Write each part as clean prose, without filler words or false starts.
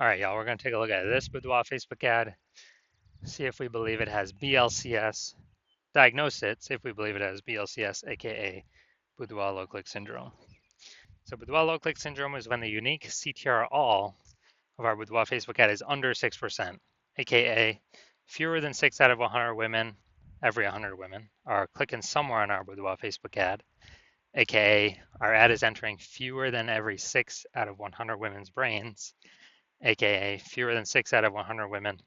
All right, y'all, we're going to take a look at this Boudoir Facebook ad, see if we believe it has BLCS, diagnose it, see if we believe it has BLCS, aka Boudoir low click syndrome. So Boudoir low click syndrome is when the unique CTR all of our Boudoir Facebook ad is under 6%, aka fewer than 6 out of 100 women, every 100 women, are clicking somewhere on our Boudoir Facebook ad, aka our ad is entering fewer than every 6 out of 100 women's brains, aka fewer than 6 out of 100 women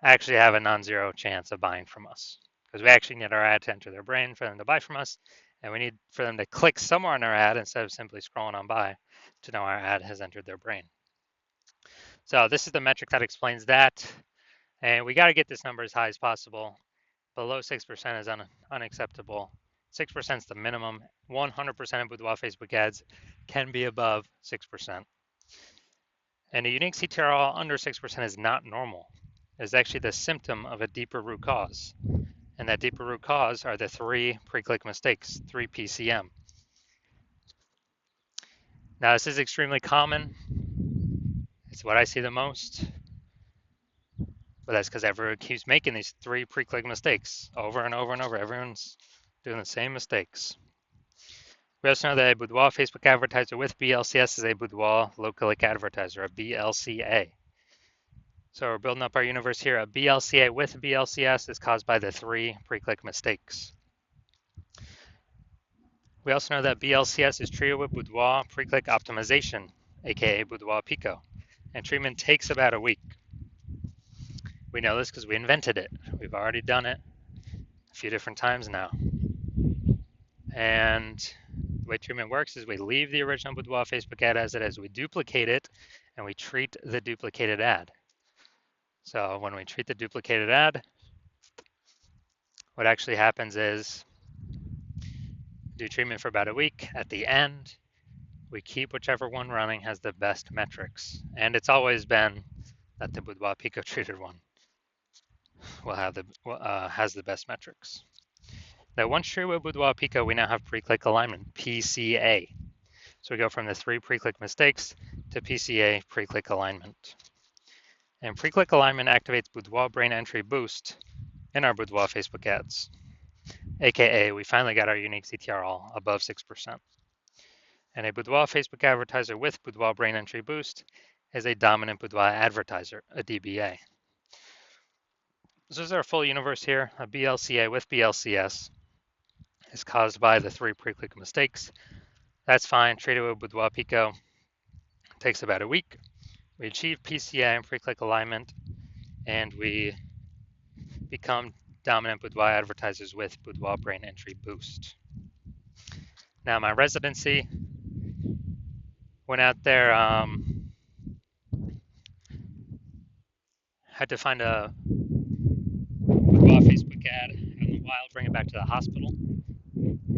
actually have a non-zero chance of buying from us, because we actually need our ad to enter their brain for them to buy from us, and we need for them to click somewhere on our ad instead of simply scrolling on by to know our ad has entered their brain. So this is the metric that explains that, and we got to get this number as high as possible. Below 6% is unacceptable. 6% is the minimum. 100% of Boudoir Facebook ads can be above 6%. And a unique CTRL under 6% is not normal. It's actually the symptom of a deeper root cause. And that deeper root cause are the 3 pre-click mistakes, 3 PCM. Now, this is extremely common. It's what I see the most. But that's because everyone keeps making these 3 pre-click mistakes over and over and over. Everyone's doing the same mistakes. We also know that a Boudoir Facebook advertiser with BLCS is a Boudoir low-click advertiser, a BLCA. So we're building up our universe here. A BLCA with BLCS is caused by the 3 pre-click mistakes. We also know that BLCS is treated with Boudoir pre-click optimization, aka Boudoir Pico, and treatment takes about a week. We know this because we invented it. We've already done it a few different times now. And the way treatment works is we leave the original Boudoir Facebook ad as it is. We duplicate it, and we treat the duplicated ad. So when we treat the duplicated ad, what actually happens is do treatment for about a week. At the end, we keep whichever one running has the best metrics. And it's always been that the Boudoir Pico treated one will have has the best metrics. Now, once treated with Boudoir Pico, we now have pre-click alignment, PCA. So we go from the 3 pre-click mistakes to PCA, pre-click alignment. And pre-click alignment activates Boudoir brain entry boost in our Boudoir Facebook ads, aka we finally got our unique CTR all above 6%. And a Boudoir Facebook advertiser with Boudoir brain entry boost is a dominant Boudoir advertiser, a DBA. This is our full universe here. A BLCA with BLCS is caused by the 3 pre-click mistakes. That's fine. Treated with Boudoir Pico. Takes about a week. We achieve PCA and pre-click alignment, and we become dominant Boudoir advertisers with Boudoir brain entry boost. Now, my residency went out there, had to find a Boudoir Facebook ad out in the wild, bring it back to the hospital,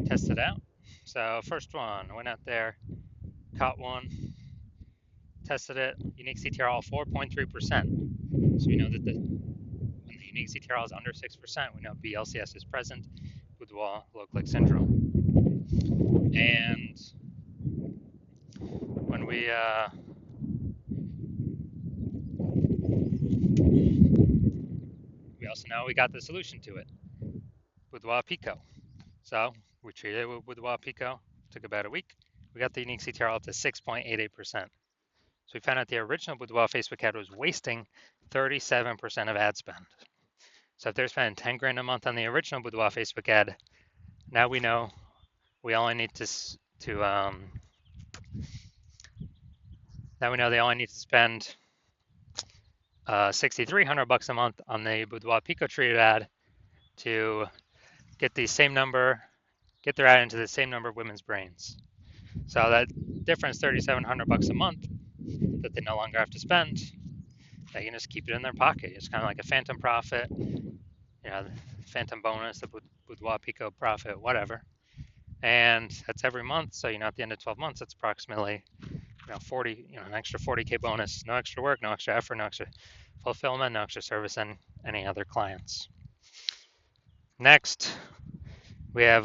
test it out. So first one, went out there, caught one, tested it, unique CTR all 4.3%. So we know that when the unique CTR is under 6%, we know BLCS is present, Boudoir low click syndrome. And when we also know we got the solution to it, Boudoir Pico. So we treated it with Boudoir Pico, took about a week. We got the unique CTR up to 6.88%. So we found out the original Boudoir Facebook ad was wasting 37% of ad spend. So if they're spending 10 grand a month on the original Boudoir Facebook ad, now we know we only need now we know they only need to spend $6,300 a month on the Boudoir Pico treated ad to get the same number, get their ad into the same number of women's brains. So that difference, $3,700 a month, that they no longer have to spend, they can just keep it in their pocket. It's kind of like a phantom profit, phantom bonus, the Boudoir Pico profit, whatever. And that's every month. So at the end of 12 months, it's approximately 40, an extra 40K bonus, no extra work, no extra effort, no extra fulfillment, no extra service, and any other clients. Next, we have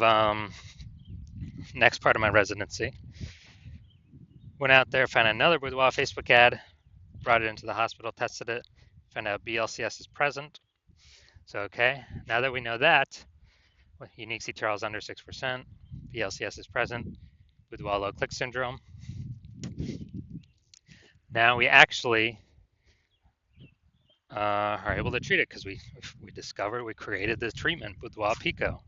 next part of my residency. Went out there, found another Boudoir Facebook ad, brought it into the hospital, tested it, found out BLCS is present. So, okay, now that we know that, unique CTRL is under 6%, BLCS is present, Boudoir low click syndrome. Now we actually are able to treat it because we discovered, we created this treatment, Boudoir Pico.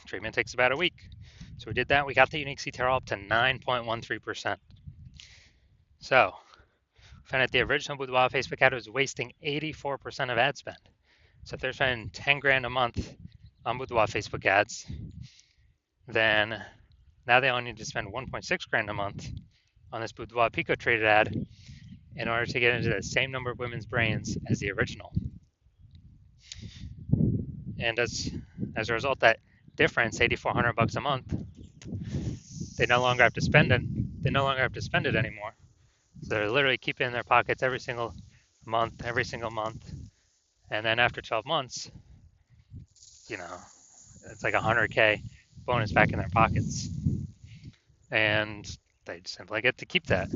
Treatment takes about a week. So we did that. We got the unique CTRL up to 9.13%. So found that the original Boudoir Facebook ad was wasting 84% of ad spend. So if they're spending 10 grand a month on Boudoir Facebook ads, then now they only need to spend 1.6 grand a month on this Boudoir Pico traded ad in order to get into the same number of women's brains as the original. And as a result, that difference, $8,400 a month, they no longer have to spend it. They no longer have to spend it anymore. So they're literally keeping it in their pockets every single month, and then after 12 months, it's like 100K bonus back in their pockets, and they simply get to keep that.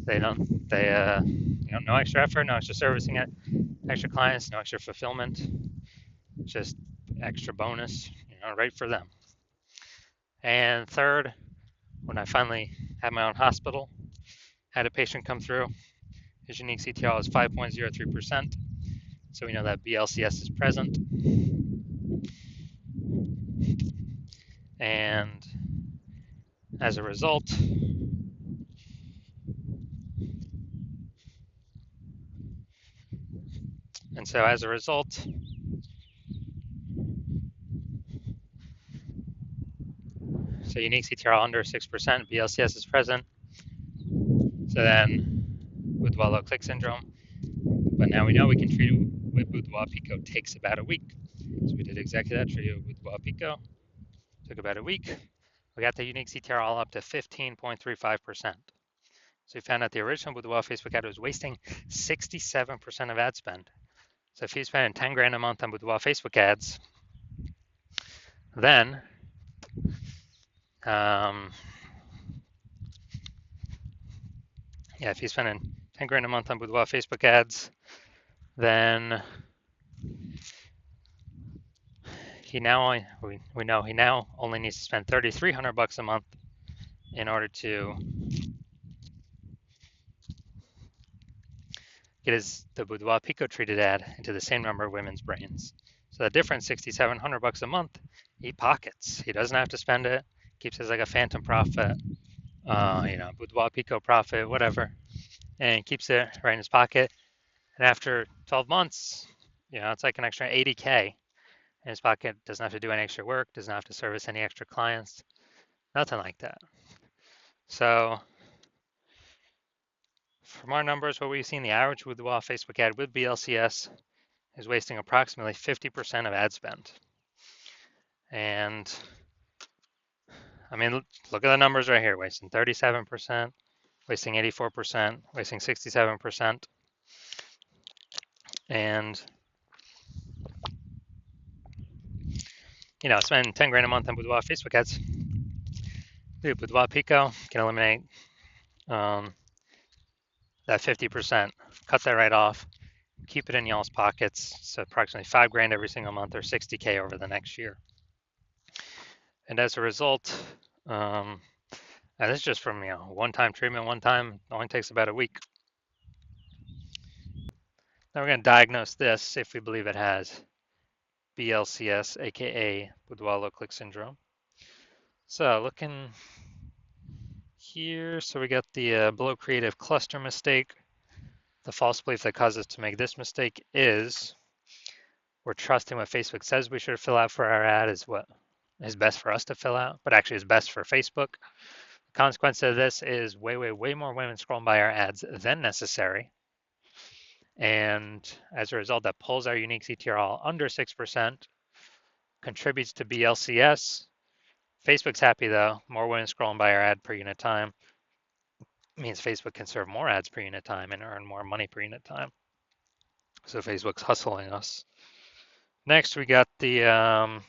They don't. No extra effort, no extra servicing it, extra clients, no extra fulfillment, just extra bonus, right for them. And third, when I finally had my own hospital, had a patient come through, his unique CTR is 5.03%. So we know that BLCS is present. And as a result, so unique CTR under 6%, BLCS is present. So then with Boudoir click syndrome, but now we know we can treat it with Boudoir Pico. Takes about a week. So we did exactly that, treated it with Boudoir Pico. Took about a week. We got the unique CTR all up to 15.35%. So we found out the original Boudoir Facebook ad was wasting 67% of ad spend. So if he's spending 10 grand a month on Boudoir Facebook ads, then if he's spending 10 grand a month on Boudoir Facebook ads, then we know he now only needs to spend $3,300 a month in order to get the Boudoir Pico treated ad into the same number of women's brains. So the difference, $6,700 a month, he pockets. He doesn't have to spend it. Keeps it as like a phantom profit, Boudoir Pico profit, whatever, and keeps it right in his pocket. And after 12 months, it's like an extra 80K in his pocket. Doesn't have to do any extra work. Doesn't have to service any extra clients. Nothing like that. So from our numbers, what we've seen, the average Boudoir Facebook ad with BLCS is wasting approximately 50% of ad spend. And I mean, look at the numbers right here, wasting 37%, wasting 84%, wasting 67%. And, spending 10 grand a month on Boudoir Facebook ads. Dude, Boudoir Pico can eliminate that 50%, cut that right off, keep it in y'all's pockets. So approximately 5 grand every single month, or 60K over the next year. And as a result, and this is just from one-time treatment, only takes about a week. Now we're going to diagnose this if we believe it has BLCS, aka Boudoir low click syndrome. So looking here, so we got the below creative cluster mistake. The false belief that causes us to make this mistake is we're trusting what Facebook says we should fill out for our ad is what is best for us to fill out, but actually is best for Facebook. The consequence of this is way more women scrolling by our ads than necessary. And as a result, that pulls our unique CTR under 6%, contributes to BLCS. Facebook's happy though, more women scrolling by our ad per unit time means Facebook can serve more ads per unit time and earn more money per unit time. So Facebook's hustling us. Next, we got the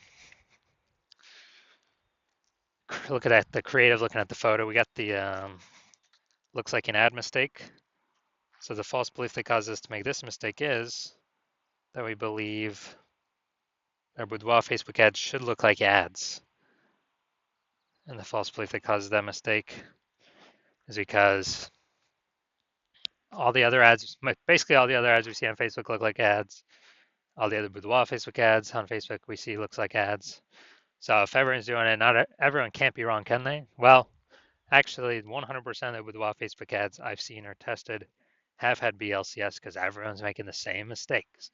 the creative, looking at the photo. We got the looks like an ad mistake. So the false belief that causes us to make this mistake is that we believe our Boudoir Facebook ads should look like ads. And the false belief that causes that mistake is because all the other ads, basically all the other ads we see on Facebook look like ads. All the other Boudoir Facebook ads on Facebook we see looks like ads. So if everyone's doing it, not everyone can't be wrong, can they? Well, actually, 100% of the Boudoir Facebook ads I've seen or tested have had BLCS because everyone's making the same mistakes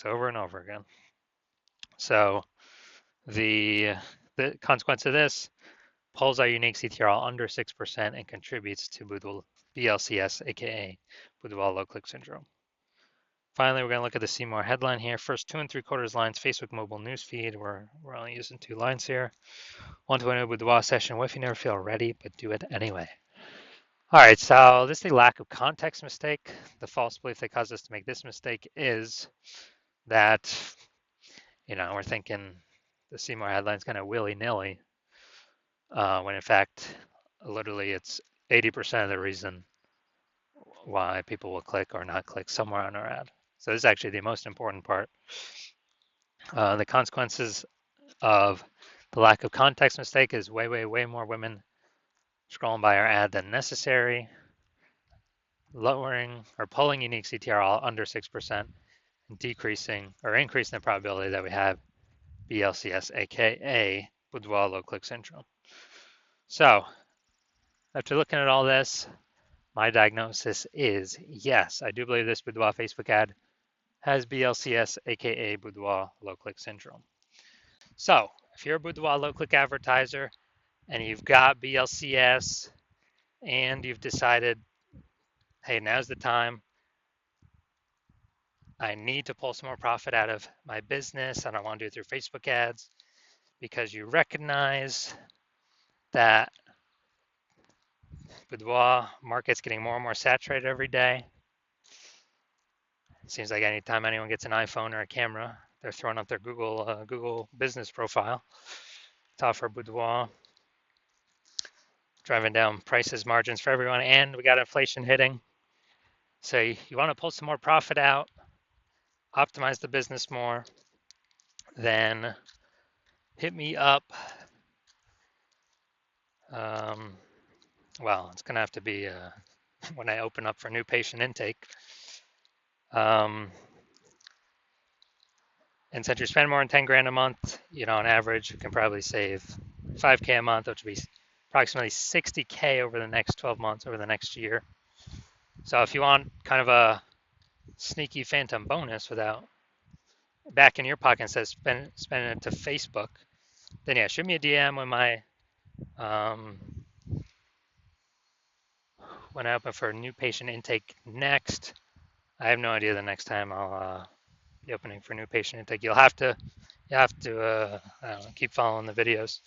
over and over again. So the consequence of this pulls our unique CTRL under 6% and contributes to BLCS, aka Boudoir low click syndrome. Finally, we're going to look at the see more headline here. First 2 3/4 lines, Facebook mobile newsfeed. We're only using 2 lines here. 120 Boudoir session. What if you never feel ready, but do it anyway? All right, so this is the lack of context mistake. The false belief that caused us to make this mistake is that, we're thinking the see more headline's kind of willy-nilly, when in fact, literally it's 80% of the reason why people will click or not click somewhere on our ad. So this is actually the most important part. The consequences of the lack of context mistake is way more women scrolling by our ad than necessary, lowering or pulling unique CTRL under 6%, and decreasing or increasing the probability that we have BLCS, aka Boudoir low click syndrome. So after looking at all this, my diagnosis is yes, I do believe this Boudoir Facebook ad has BLCS, aka Boudoir low click syndrome. So if you're a Boudoir low click advertiser and you've got BLCS and you've decided, hey, now's the time, I need to pull some more profit out of my business and I want to do it through Facebook ads because you recognize that Boudoir market's getting more and more saturated every day. It seems like anytime anyone gets an iPhone or a camera, they're throwing up their Google business profile to offer Boudoir, driving down prices, margins for everyone, and we got inflation hitting. So you want to pull some more profit out, optimize the business more, then hit me up. Well, it's going to have to be when I open up for new patient intake. And since you spend more than 10 grand a month, on average, you can probably save 5K a month, which would be approximately 60K over the next 12 months, over the next year. So if you want kind of a sneaky phantom bonus without back in your pocket instead of spending it to Facebook, then yeah, shoot me a DM when when I open for new patient intake next. I have no idea the next time I'll be opening for new patient intake. You'll have to I don't know, keep following the videos.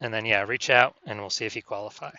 And then, yeah, reach out and we'll see if you qualify.